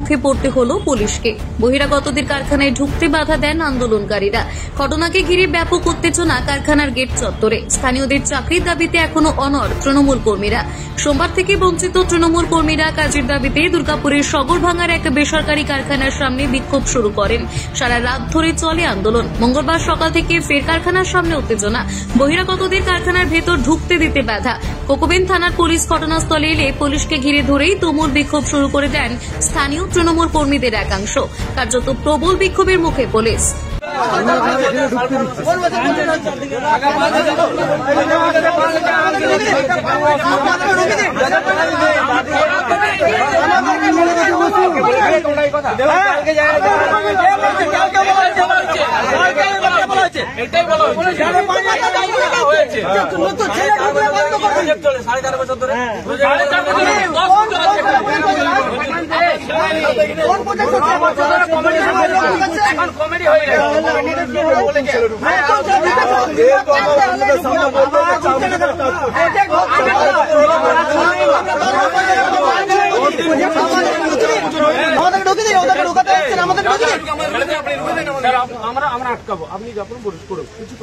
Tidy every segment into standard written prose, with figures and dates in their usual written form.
মুখে পড়তে হলো পুলিশকে। বহিরাগতদের কারখানায় ঢুকতে বাধা দেন আন্দোলনকারীরা। ঘটনাকে ঘিরে ব্যাপক উত্তেজনা কারখানার গেট চত্বরে। স্থানীয়দের চাকরির দাবিতে এখনো অনড় তৃণমূল কর্মীরা। সোমবার থেকে বঞ্চিত তৃণমূল কর্মীরা কাজের দাবিতে দুর্গাপুরের সগরভাঙ্গার এক বেসরকারি কারখানার সামনে বিক্ষোভ শুরু করেন। সারা রাত ধরে চলে আন্দোলন। মঙ্গলবার সকাল থেকে ফের কারখানার সামনে উত্তেজনা। বহিরাগতদের কারখানার ভেতর ঢুকতে দিতে বাধা। কোকোবেন থানার পুলিশ ঘটনাস্থলে এলে পুলিশকে ঘিরে ধরেই তুমুল বিক্ষোভ শুরু করে দেন স্থানীয় তৃণমূল কর্মীদের একাংশ। কার্যত প্রবল বিক্ষোভের মুখে পুলিশ। আমরা আটকাবো, আপনি যখন করুন কিছু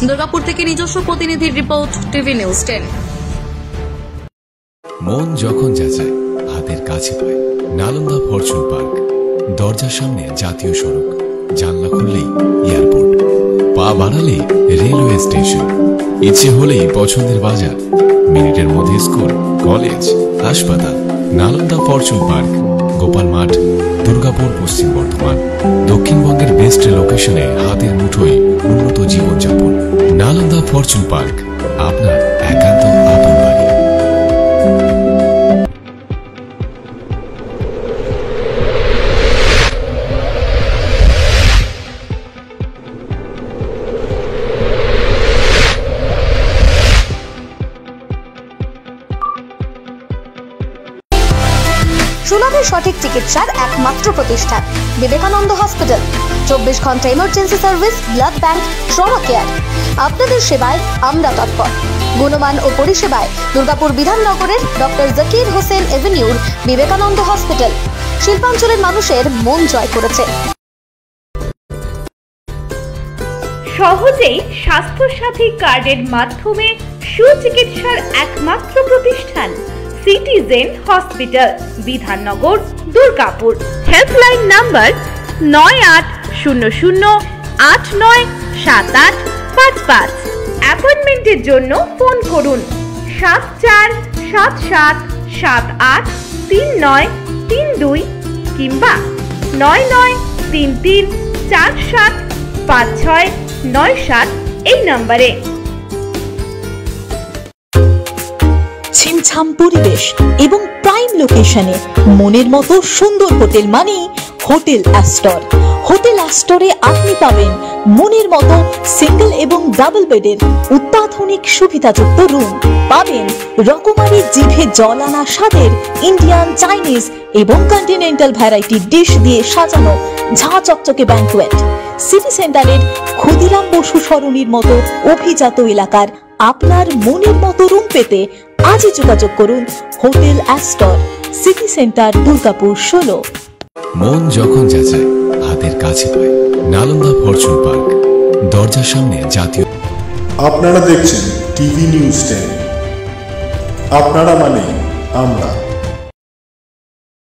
দুর্গাপুর থেকে নিজস্ব প্রতিনিধির রিপোর্ট, টিভি নিউজ 10। মন যখন যাচায় হাতের কাছে পায়। নালন্দা ফরচুন পার্ক, দরজার সামনে জাতীয় সড়ক, জানলা খুললেই এয়ারপোর্ট, পা বাড়ালে রেলওয়ে স্টেশন, ইচ্ছে হলেই পছন্দের বাজার, মিনিটের মধ্যে স্কুল, কলেজ, হাসপাতাল। নালন্দা ফরচুন পার্ক, গোপাল মাঠ, দুর্গাপুর, পশ্চিম বর্ধমান। দক্ষিণবঙ্গের বেস্ট লোকেশনে হাতের মুঠোয় উন্নত জীবনযাপন। নালন্দা ফরচুন পার্ক, আপনার একান্ত আপন বাড়ি। সুলভে সঠিক চিকিৎসার একমাত্র প্রতিষ্ঠান বিবেকানন্দ হসপিটাল। 24 ঘন্টা emergency service, blood bank, trauma care. আপনাদের সেবায় আমরা তৎপর। গুণমান ও পরিষেবায় দুর্গাপুর বিধাননগরের ডক্টর জাকির হোসেন এভিনিউর বিবেকানন্দ হসপিটাল শিল্পাঞ্চলের মানুষের মন জয় করেছে। সহজেই স্বাস্থ্যসাথী কার্ডের মাধ্যমে সুচিকিৎসার একমাত্র প্রতিষ্ঠান citizen hospital, Bidhannagar, Durgapur. Helpline number 9800897855। অ্যাপয়েন্টমেন্টের জন্য ফোন করুন 7477783932 কিংবা 9933475697 এই নম্বরে। ছিমছাম পরিবেশ এবং প্রাইম লোকেশনে মনের মতো সুন্দর হোটেল মানে হোটেল অ্যাস্টর। হোটেল অ্যাস্টরে আপনি পাবেন মনের মতো সিঙ্গেল এবং ডাবল বেডের অত্যাধুনিক সুবিধাযুক্ত রুম। পাবেন রকমারি জিভে জল আনা স্বাদের ইন্ডিয়ান, চাইনিজ এবং কন্টিনেন্টাল ভ্যারাইটি ডিশ দিয়ে সাজানো ঝাঁ চকচকে ব্যাংকুয়েট। সিটি সেন্টারের ক্ষুদিরাম বসু সরণির মতো অভিজাত এলাকার আপনার মনের মতো রুম পেতে আজই যোগাযোগ করুন hotel Astor, city centre, Durgapur 16। মন যখন যাচায় হাতের কাছে পায়। নালন্দা ফরচুন পার্ক, দরজার সামনে জাতীয়। আপনারা দেখছেন টিভি নিউজ 10। আপনারা মানে আমরা।